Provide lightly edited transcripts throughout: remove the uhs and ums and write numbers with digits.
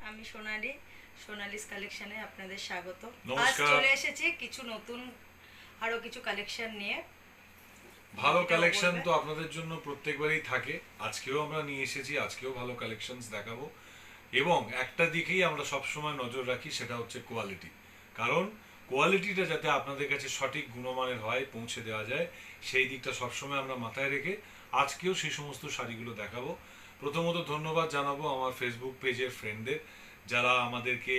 আমি সোনালি, সোনালিস কালেকশনে আপনাদের স্বাগত। আজ নমস্কার। চলে এসেছি কিছু নতুন আরো কিছু কালেকশন নিয়ে। ভালো এটাও কালেকশন বলবে। তো আপনাদের জন্য প্রত্যেকবারই থাকে। আজকেও আমরা নিয়ে এসেছি, আজকেও ভালো কালেকশনস দেখাবো। এবং একটা দিকেই আমরা সবসময় নজর রাখি, সেটা হচ্ছে কোয়ালিটি। কারণ কোয়ালিটিটা যাতে আপনাদের কাছে সঠিক গুণমানের হয়, পৌঁছে দেওয়া যায়, সেই দিকটা সবসময় আমরা মাথায় রেখে আজকেও সেই সমস্ত শাড়িগুলো দেখাবো। প্রথমত ধন্যবাদ জানাবো আমার ফেসবুক পেজের ফ্রেন্ডদের, যারা আমাদেরকে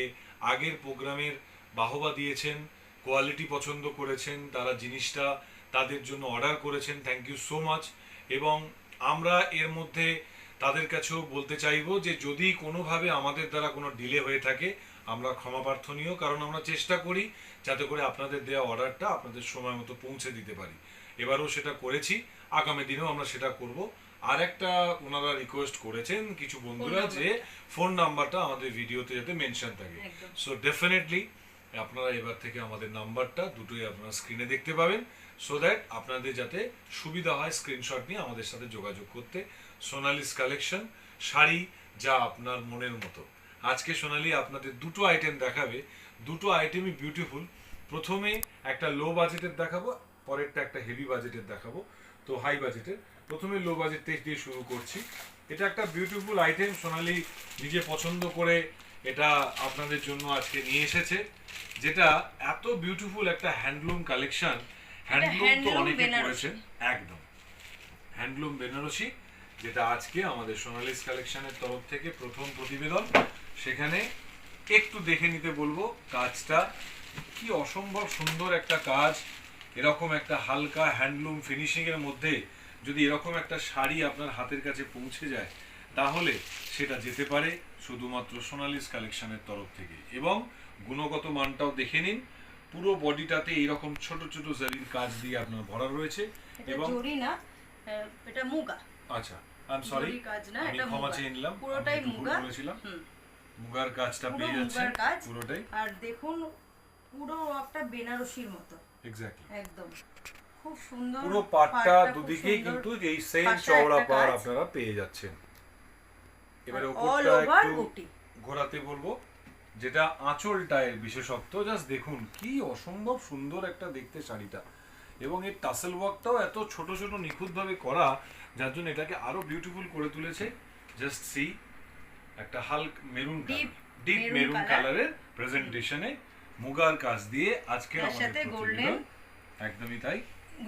আগের প্রোগ্রামের বাহবা দিয়েছেন, কোয়ালিটি পছন্দ করেছেন, তারা জিনিসটা তাদের জন্য অর্ডার করেছেন। Thank you so much. এবং আমরা এর মধ্যে তাদের কাছেও বলতে চাইবো যে যদি কোনোভাবে আমাদের দ্বারা কোনো ডিলে হয়ে থাকে, আমরা ক্ষমা প্রার্থনীয়, কারণ আমরা চেষ্টা করি যাতে করে আপনাদের দেওয়া অর্ডারটা আপনাদের সময় মতো পৌঁছে দিতে পারি। এবারও সেটা করেছি, আগামী দিনেও আমরা সেটা করব। আর একটা ওনারা রিকোয়েস্ট করেছেন কিছু বন্ধুরা যে ফোন নাম্বারটা আমাদের ভিডিওতে যাতে মেনশন থাকে। একদম। সো ডেফিনেটলি আপনারা এবার থেকে আমাদের নাম্বারটা দুটোই আপনারা স্ক্রিনে দেখতে পাবেন, সো দ্যাট আপনাদের যাতে সুবিধা হয় স্ক্রিনশট নিয়ে আমাদের সাথে যোগাযোগ করতে। সোনালিস কালেকশন, শাড়ি যা আপনার মনের মতো। আজকে সোনালি আপনাদের দুটো আইটেম দেখাবে, দুটো আইটেমই বিউটিফুল। প্রথমে একটা লো বাজেটের দেখাবো, পরেরটা একটা হেভি বাজেটের দেখাবো। তো হাই বাজেটের, প্রথমে লো বাজেট দিয়ে শুরু করছি। এটা একটা বিউটিফুল আইটেম, সোনালি নিজে পছন্দ করে এটা আপনাদের জন্য আজকে নিয়ে এসেছে। যেটা এত বিউটিফুল একটা হ্যান্ডলুম কালেকশন। হ্যান্ডলুম তো হ্যান্ডলুম অনেকে বেনারসি। করেছেন, একদম হ্যান্ডলুম বেনারসি, যেটা আজকে আমাদের সোনালিস কালেকশনের তরফ থেকে প্রথম প্রতিবেদন। সেখানে একটু দেখে নিতে বলবো কাজটা, কি অসম্ভব সুন্দর একটা কাজ। এরকম একটা হালকা হ্যান্ডলুম ফিনিশিং এর মধ্যে যদি এরকম একটা শাড়ি আপনার হাতের কাছে পৌঁছে যায়, তাহলে সেটা যেতে পারে শুধুমাত্র সোনালিস কালেকশনের তরফ থেকে। এবং গুণগত মানটাও দেখে নিন, পুরো বডিটাতে এইরকম ছোট ছোট জারির কাজ দিয়ে আপনার ভরা রয়েছে। এটা এবং জরি না, এটা মুগা। আচ্ছা, আই এম সরি, জরি কাজ না, আমি এটা ক্ষমা মুগা। চেয়ে নিলাম, পুরোটাই আমি একটু ভুল মুগা। বলেছিলাম। হুম। মুগার কাজটা পুরো পেয়ে যাচ্ছে মুগার কাজ। পুরোটাই। আর দেখুন, পুরো একটা বেনারসির মতো। এক্স্যাক্টলি একদম খুব সুন্দর। পুরো পাটটা খুব দুদিকেই সুন্দর কিন্তু এই সেম পাশে চওড়া একটা পাড় কাজ। আপনারা পেয়ে যাচ্ছেন। এবারে আর উপরটা all over একটু বুটি। ঘোরাতে বলবো, যেটা আঁচলটা এর বিশেষত্ব। জাস্ট দেখুন কি অসম্ভব সুন্দর একটা দেখতে শাড়িটা। এবং এর টাসেল ওয়ার্কটাও এত ছোট ছোট নিখুঁতভাবে করা, যার জন্য এটাকে আরো বিউটিফুল করে তুলেছে। জাস্ট সি, একটা Hulk maroon Deep deep maroon maroon color। কালারের প্রেজেন্টেশনে মুগার কাজ দিয়ে আজকে তার আমাদের সাথে প্রতিবেদন। একদমই তাই,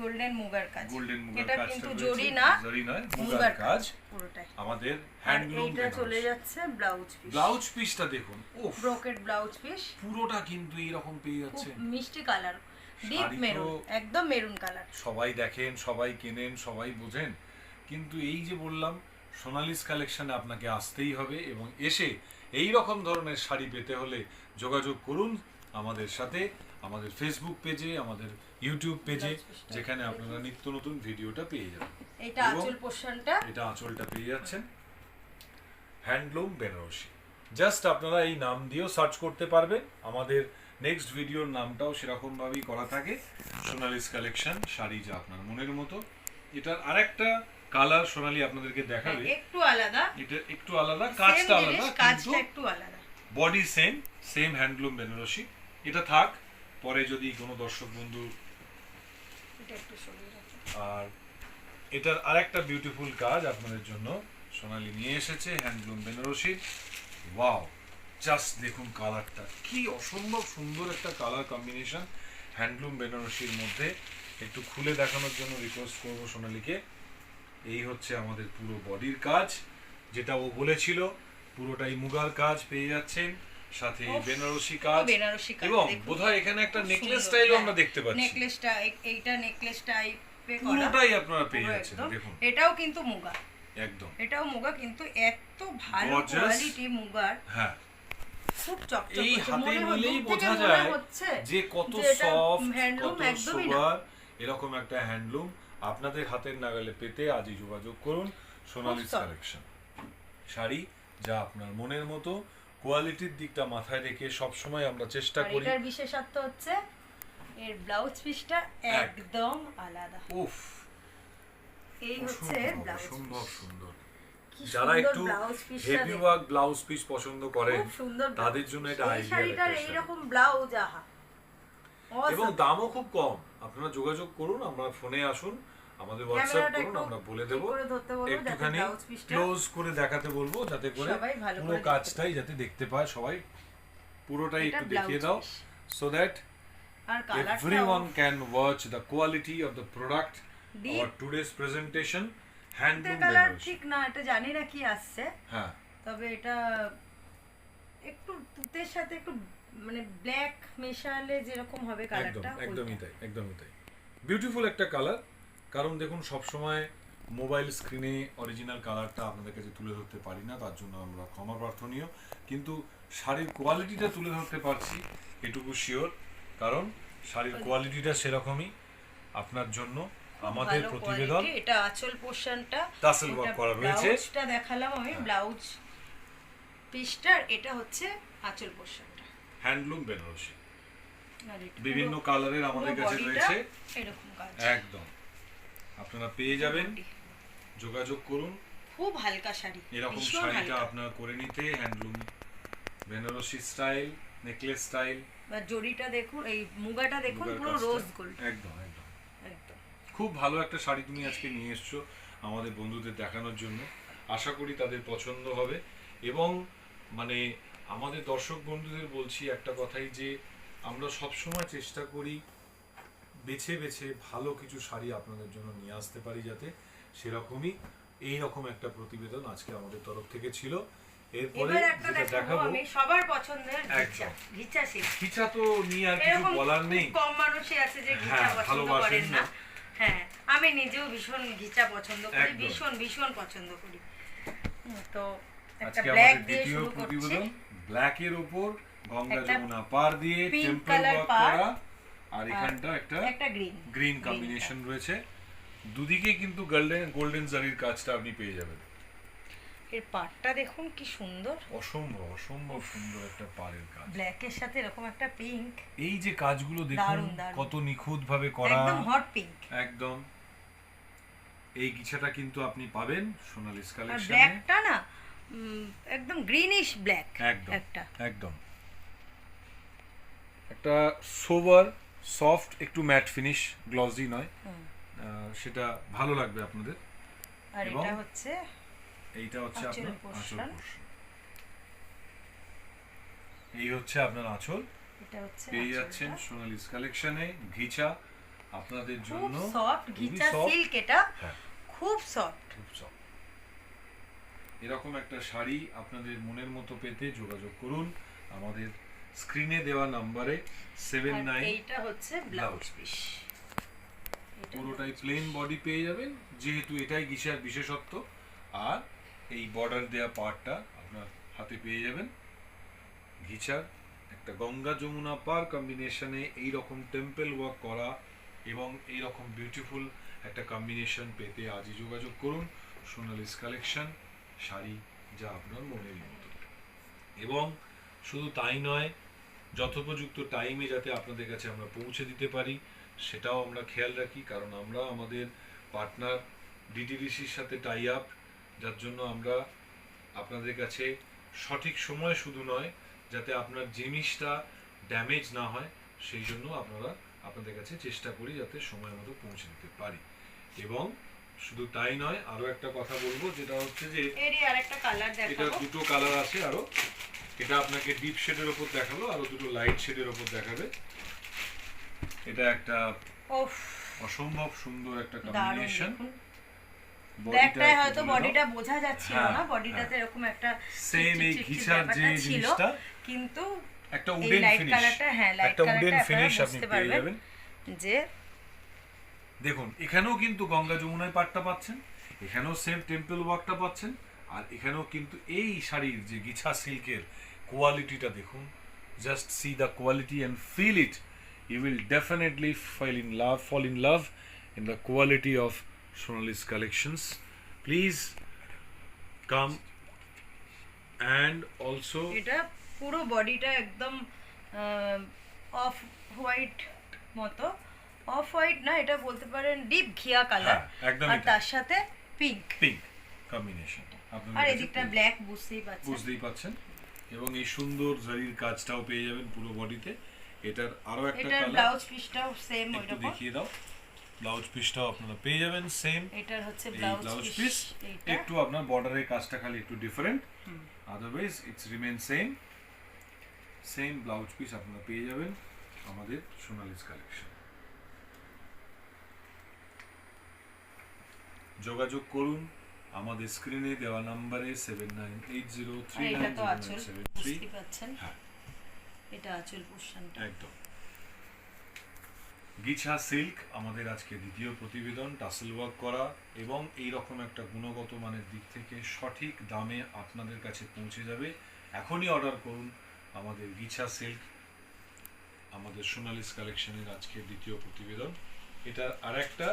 গোল্ডেন মুগার কাজ। গোল্ডেন মুগার এটা কাজটা কিন্তু রয়েছে, জরি না, জরি নয়, মুগার মুগার কাজ পুরোটাই। আমাদের আর হ্যান্ডলুম। এইটা চলে যাচ্ছে ব্লাউজ পিস। ব্লাউজ পিসটা দেখুন, ওফ, ব্রোকেট ব্লাউজ পিস। পুরোটা কিন্তু এইরকম পেয়ে খুব যাচ্ছে। মিষ্টি কালার, ডিপ শাড়ি তো মেরুন, একদম মেরুন কালার। সবাই দেখেন, সবাই কেনেন, সবাই বোঝেন, কিন্তু এই যে বললাম সোনালিস কালেকশনে আপনাকে আসতেই হবে। এবং এসে এই রকম ধরনের শাড়ি পেতে হলে যোগাযোগ করুন আমাদের সাথে, আমাদের ফেসবুক পেজে, আমাদের ইউটিউব পেজে, যেখানে আপনারা নিত্য নতুন ভিডিওটা পেয়ে যাবেন। এটা এবং আঁচল পোরশনটা। এটা আঁচলটা পেয়ে যাচ্ছেন, হ্যান্ডলুম বেনারসি। জাস্ট আপনারা এই নাম দিয়েও সার্চ করতে পারবেন। আমাদের নেক্সট ভিডিওর নামটাও সেরকম ভাবেই করা থাকে, সোনালিস কালেকশন, শাড়ি যা আপনার মনের মতো। এটার আরেকটা কালার সোনালি আপনাদেরকে দেখাবে, একটু আলাদা, এটা একটু আলাদা, কাজটা Same আলাদা, জিনিস, কিন্তু কাজটা একটু আলাদা। Body same, same handloom Banarasi. এটা থাক, পরে যদি কোনো দর্শক বন্ধু। এটা একটু সরিয়ে রাখো। আর এটার আরেকটা বিউটিফুল কাজ আপনাদের জন্য সোনালি নিয়ে এসেছে, হ্যান্ডলুম বেনারসি। ওয়াও, জাস্ট দেখুন কালারটা, কি অসম্ভব সুন্দর একটা কালার কম্বিনেশন হ্যান্ডলুম বেনারসির মধ্যে। একটু খুলে দেখানোর জন্য রিকোয়েস্ট করবো সোনালিকে। এই হচ্ছে আমাদের পুরো বডির কাজ, যেটা ও বলেছিল, পুরোটাই মুগার কাজ পেয়ে যাচ্ছেন, সাথে উফ, বেনারসি কাজ। বেনারসি কাজ এবং দেখুন। বোধহয় এখানে একটা খুব নেকলেস সুন্দর। স্টাইলও হ্যাঁ, আমরা দেখতে পাচ্ছি। নেকলেসটা এইটা নেকলেস টাইপে করা। পুরোটাই আপনারা পেয়ে পুরো যাচ্ছেন, একদম। দেখুন এটাও কিন্তু মুগা। একদম এটাও মুগা, কিন্তু এত ভালো Gorgeous। কোয়ালিটি মুগার, হ্যাঁ। খুব চকচক এই করছে। হাতে মনে হয় নিলেই দূর থেকে বোঝা মনে যায় হচ্ছে যে কত যে এটা সফট, হ্যান্ডলুম কত একদমই না। সুপার। এরকম একটা হ্যান্ডলুম আপনাদের হাতের নাগালে পেতে আজই যোগাযোগ করুন সোনালিস soft। কালেকশন। শাড়ি যা আপনার মনের মতো, কোয়ালিটির দিকটা মাথায় রেখে সবসময় আমরা চেষ্টা আর করি। এটার বিশেষত্ব হচ্ছে এর ব্লাউজ পিসটা একদম আলাদা। উফ, এই হচ্ছে ব্লাউজ অসম্ভব সুন্দর। কি যারা সুন্দর একটু ব্লাউজ পিসটা হেভি ওয়ার্ক ব্লাউজ পিস পছন্দ করেন খুব সুন্দর তাদের জন্য এটা এই আইডিয়াল শাড়িটার এইরকম ব্লাউজ আহা এবং দামও খুব কম। আপনারা যোগাযোগ করুন, আমরা ফোনে আসুন, আমাদের হোয়াটসঅ্যাপ করুন, আমরা বলে দেবো। একটুখানি ক্লোজ করে দেখাতে বলবো যাতে করে পুরো কাজটাই যাতে দেখতে পায় সবাই, পুরোটাই একটু দেখিয়ে দাও so that everyone can watch the quality of the product or today's presentation. Handloom colour ঠিক না, এটা জানি না কি আসছে, হ্যাঁ তবে এটা একটু তুতের সাথে একটু মানে ব্ল্যাক মেশালে যেরকম হবে কালারটা, একদমই তাই, একদমই তাই। বিউটিফুল একটা কালার। কারণ দেখুন সব সময় মোবাইল স্ক্রিনে অরিজিনাল কালারটা আপনাদের কাছে তুলে ধরতে পারি না, তার জন্য আমরা ক্ষমা প্রার্থনীয়, কিন্তু শাড়ির কোয়ালিটিটা তুলে ধরতে পারছি এটুকু শিওর, কারণ শাড়ির কোয়ালিটিটা সেরকমই আপনার জন্য আমাদের প্রতিবেদন। এটা আঁচল পোরশনটা টাসেল ওয়ার্ক করা রয়েছে, ব্লাউজটা দেখালাম আমি, ব্লাউজ পিসটার এটা হচ্ছে আঁচল পোরশনটা হ্যান্ডলুম বেনারসি, বিভিন্ন কালারের আমাদের কাছে রয়েছে এরকম কাজ, একদম আপনারা পেয়ে যাবেন। যোগাযোগ করুন, খুব হালকা শাড়ি, এরকম শাড়িটা আপনারা করে নিতে। Handloom Banarasi style, necklace style, বা জড়িটা দেখুন, এই মুগাটা দেখুন পুরো রোজ গোল্ড, একদম একদম একদম খুব ভালো একটা শাড়ি তুমি আজকে নিয়ে এসছো আমাদের বন্ধুদের দেখানোর জন্য। আশা করি তাদের পছন্দ হবে। এবং মানে আমাদের দর্শক বন্ধুদের বলছি একটা কথাই, যে আমরা সবসময় চেষ্টা করি বেছে বেছে ভালো কিছু শাড়ি আপনাদের জন্য নিয়ে আসতে পারি, যাতে সেরকমই এইরকম একটা প্রতিবেদন আজকে আমাদের তরফ থেকে ছিল। এরপরে যেটা দেখাবো আমি সবার পছন্দের ঘিচা, ঘিচা সিল্ক। ঘিচা তো নিয়ে আর কিছু বলার নেই, কম মানুষই আছে যে ঘিচা পছন্দ করেন না। হ্যাঁ, আমি নিজেও ভীষণ ঘিচা পছন্দ করি, ভীষণ ভীষণ পছন্দ করি। তো একটা ব্ল্যাক দিয়ে শুরু করছি, ব্ল্যাক এর উপর গঙ্গা যমুনা পার দিয়ে টেম্পল ওয়ার্ক করা, আর এখানটা একটা গ্রিন কম্বিনেশন রয়েছে। দুদিকে কিন্তু গোল্ডেন জারির কাজটা আপনি পেয়ে যাবেন। এর পাড়টা দেখুন কি সুন্দর, অসম্ভব অসম্ভব সুন্দর একটা পাড়ের কাজ, ব্ল্যাকের সাথে এরকম একটা পিঙ্ক। এই যে কাজগুলো দেখুন কত নিখুঁত ভাবে করা, একদম হট পিঙ্ক, একদম। এই গিছাটা কিন্তু আপনি পাবেন সোনালিস কালেকশনে। ব্ল্যাকটা না একদম গ্রিনিশ ব্ল্যাক, একটা একদম একটা সোবার সফট, একটু ম্যাট ফিনিশ, গ্লসি নয়, সেটা ভালো লাগবে আপনাদের। আর এটা হচ্ছে এইটা হচ্ছে আপনার আঁচল পোরশন, এই হচ্ছে আপনার আঁচল, এটা হচ্ছে পেয়ে যাচ্ছেন সোনালিস কালেকশনে। ঘিচা আপনাদের জন্য খুব সফট ঘিচা সিল্ক, এটা খুব সফট, খুব সফট। এরকম একটা শাড়ি আপনাদের মনের মতো পেতে যোগাযোগ করুন আমাদের স্ক্রিনে দেওয়া নম্বরে 79। এইটা হচ্ছে ব্লাউজ পিস, পুরোটাই প্লেন বডি পেয়ে যাবেন, যেহেতু এটাই ঘিচার বিশেষত্ব। আর এই বর্ডার দেয়া পার্টটা আপনার হাতে পেয়ে যাবেন। ঘিচার একটা গঙ্গা যমুনা পার কম্বিনেশনে এইরকম টেম্পল ওয়ার্ক করা এবং এইরকম বিউটিফুল একটা কম্বিনেশন পেতে আজই যোগাযোগ করুন সোনালিস কালেকশন, শাড়ি যা আপনার মনের মতো। এবং শুধু তাই নয়, যথোপযুক্ত টাইমে যাতে আপনাদের কাছে আমরা পৌঁছে দিতে পারি সেটাও আমরা খেয়াল রাখি, কারণ আমরা আমাদের পার্টনার ডিটিডিসির সাথে টাই আপ, যার জন্য আমরা আপনাদের কাছে সঠিক সময় শুধু নয়, যাতে আপনার জিনিসটা ড্যামেজ না হয় সেই জন্য আপনাদের কাছে চেষ্টা করি যাতে সময় মতো পৌঁছে দিতে পারি। এবং শুধু তাই নয়, আরো একটা কথা বলবো, যেটা হচ্ছে যে এরই আরেকটা কালার দেখাবো, এটা দুটো কালার আছে আরো। এটা আপনাকে ডিপ শেডের উপর দেখালো, আরো দুটো লাইট শেডের উপর দেখাবে। এটা একটা অসম্ভব সুন্দর একটা কম্বিনেশন। ব্ল্যাকটায় হয়তো বডিটা বোঝা যাচ্ছিল না, বডিটাতে এরকম একটা সেম এই ঘিচার যে জিনিসটা, কিন্তু একটা উডেন ফিনিশ, একটা উডেন ফিনিশ আপনি পেয়ে যাবেন। যে দেখুন এখানেও কিন্তু গঙ্গা যমুনায় পাটটা পাচ্ছেন, এখানেও সেম টেম্পল ওয়ার্কটা পাচ্ছেন, আর এখানেও কিন্তু এই শাড়ির যে গিছা সিল্কের কোয়ালিটিটা দেখুন। Just see the quality and feel it, you will definitely fall in love in the quality of Sonalis collections. Please come, and also এটা পুরো বডিটা একদম অফ হোয়াইট মতো, অফ হোয়াইট না, এটা বলতে পারেন ডিপ ঘিয়া কালার, আর তার সাথে পিঙ্ক কম্বিনেশন। আর এদিকটা ব্ল্যাক বুঝতেই পাচ্ছেন এবং এই সুন্দর জরির কাজটাও পেয়ে যাবেন পুরো বডিতে। এটার আরো একটা কালার, এটার ব্লাউজ পিসটাও সেম একটু দেখিয়ে দাও। ব্লাউজ পিসটাও আপনারা পেয়ে যাবেন সেম। এটার হচ্ছে ব্লাউজ পিস, একটু আপনার বর্ডারের কাজটা খালি একটু different, otherwise it's remain same blouse piece আপনারা পেয়ে যাবেন আমাদের সোনালিস কালেকশন। যোগাযোগ করুন আমাদের স্ক্রিনে দেওয়া নম্বরে 7980390973। হ্যাঁ, এটা আঁচল পোরশনটা একদম। গিছা সিল্ক আমাদের আজকে দ্বিতীয় প্রতিবেদন, টাসেল ওয়ার্ক করা এবং এই রকম একটা গুণগত মানের দিক থেকে সঠিক দামে আপনাদের কাছে পৌঁছে যাবে। এখনই অর্ডার করুন আমাদের গিছা সিল্ক, আমাদের সোনালিস কালেকশনের আজকে দ্বিতীয় প্রতিবেদন। এটার আরেকটা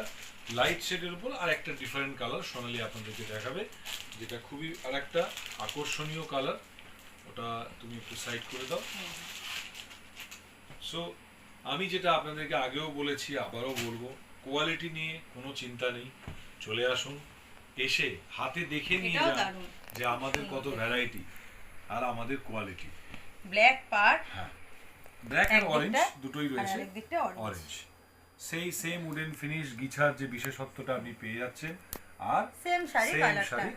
লাইট শেডের উপর আরেকটা ডিফারেন্ট কালার সোনালি আপনাদেরকে দেখাবে, যেটা খুবই আরেকটা আকর্ষণীয় কালার। ওটা তুমি একটু সাইড করে দাও। সো আমি যেটা আপনাদেরকে আগেও বলেছি, আবারও বলবো, কোয়ালিটি নিয়ে কোনো চিন্তা নেই, চলে আসুন, এসে হাতে দেখে নিয়ে যান যে আমাদের কত ভ্যারাইটি আর আমাদের কোয়ালিটি। ব্ল্যাক পার্ট, হ্যাঁ, ব্ল্যাক আর অরেঞ্জ দুটোই রয়েছে। অরেঞ্জ সেম উডেন ফিনিশ গিছার যে বিশেষত্বটা আপনি পেয়ে যাচ্ছেন, আর সেম শাড়ি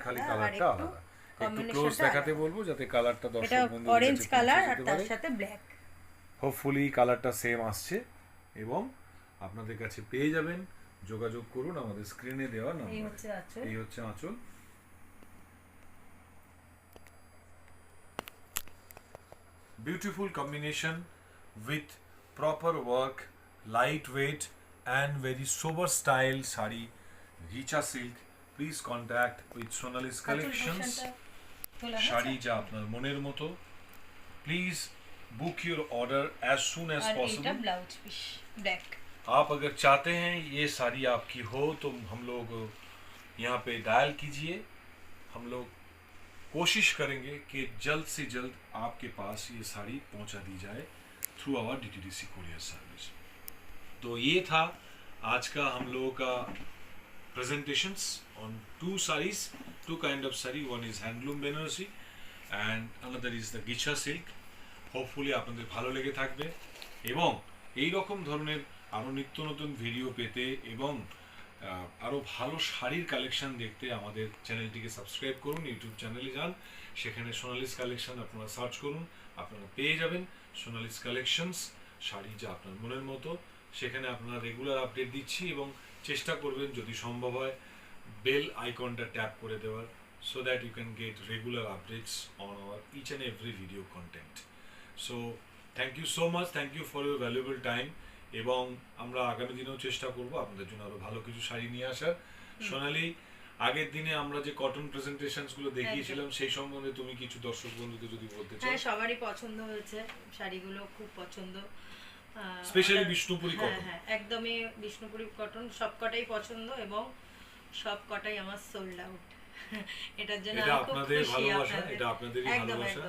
খালি কালারটা আলাদা। একটু ক্লোজ দেখাতে বলবো যাতে কালারটা দর্শক বন্ধুদের অরেঞ্জ কালার আর তার সাথে ব্ল্যাক, হোপফুলি কালারটা সেম আসছে এবং আপনাদের কাছে পেয়ে যাবেন। যোগাযোগ করুন আমাদের স্ক্রিনে দেওয়া নাম্বার। এই হচ্ছে আঁচল। Beautiful combination with proper work, light weight and very sober style sari, Ghicha silk. Please contact with Sonali's collections. Sari যা আপনার মনের মতো। Please book your order as soon as possible. Blouse piece black. आप अगर चाहते हैं ये साड़ी आपकी हो तो हम लोग यहाँ पे डायल कीजिए। हम लोग कोशिश करेंगे कि जल्द से जल्द आपके पास ये साड़ी पहुँचा दी जाए through our DTDC courier service. तो ये था आज का हम लोगों का presentations on two sarees, two kind of saree. One is handloom Benarosi and another is the Gicha silk. Hopefully আপনাদের ভালো লেগে থাকবে এবং এই রকম ধরনের আরও নিত্য নতুন ভিডিও পেতে এবং আরও ভালো শাড়ির কালেকশন দেখতে আমাদের চ্যানেলটিকে সাবস্ক্রাইব করুন। ইউটিউব চ্যানেলে যান, সেখানে সোনালিস কালেকশন আপনারা সার্চ করুন, আপনারা পেয়ে যাবেন সোনালিস কালেকশনস, শাড়ি যা আপনার মনের মতো। সেখানে আপনারা রেগুলার আপডেট দিচ্ছি এবং চেষ্টা করবেন যদি সম্ভব হয় বেল আইকনটা ট্যাপ করে দেওয়ার, so that you can get regular updates on our each and every video content. So thank you so much, thank you for your valuable time এবং আমরা আগামী দিনেও চেষ্টা করব আপনাদের জন্য আরো ভালো কিছু শাড়ি নিয়ে আসার। সোনালি, আগের দিনে আমরা যে কটন প্রেজেন্টেশনস গুলো দেখিয়েছিলাম সেই সম্বন্ধে তুমি কিছু দর্শক বন্ধুদের যদি বলতে চাও। হ্যাঁ, সবারই পছন্দ হয়েছে, শাড়িগুলো খুব পছন্দ, স্পেশালি বিষ্ণুপুরি কটন। হ্যাঁ, একদমই বিষ্ণুপুরি কটন সবকটাই পছন্দ এবং সবকটাই আমার সোল্ড আউট। এটার জন্য এটা আপনাদের ভালোবাসা, এটা আপনাদেরই ভালোবাসা।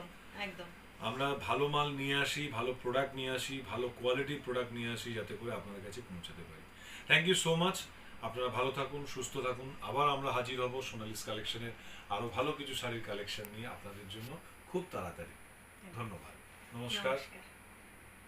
একদম আমরা ভালো মাল নিয়ে আসি, ভালো প্রোডাক্ট নিয়ে আসি, ভালো কোয়ালিটির প্রোডাক্ট নিয়ে আসি যাতে করে আপনাদের কাছে পৌঁছাতে পারি। Thank you so much. আপনারা ভালো থাকুন, সুস্থ থাকুন। আবার আমরা হাজির হব সোনালিস কালেকশনের আরো ভালো কিছু শাড়ির কালেকশন নিয়ে আপনাদের জন্য খুব তাড়াতাড়ি। ধন্যবাদ, নমস্কার।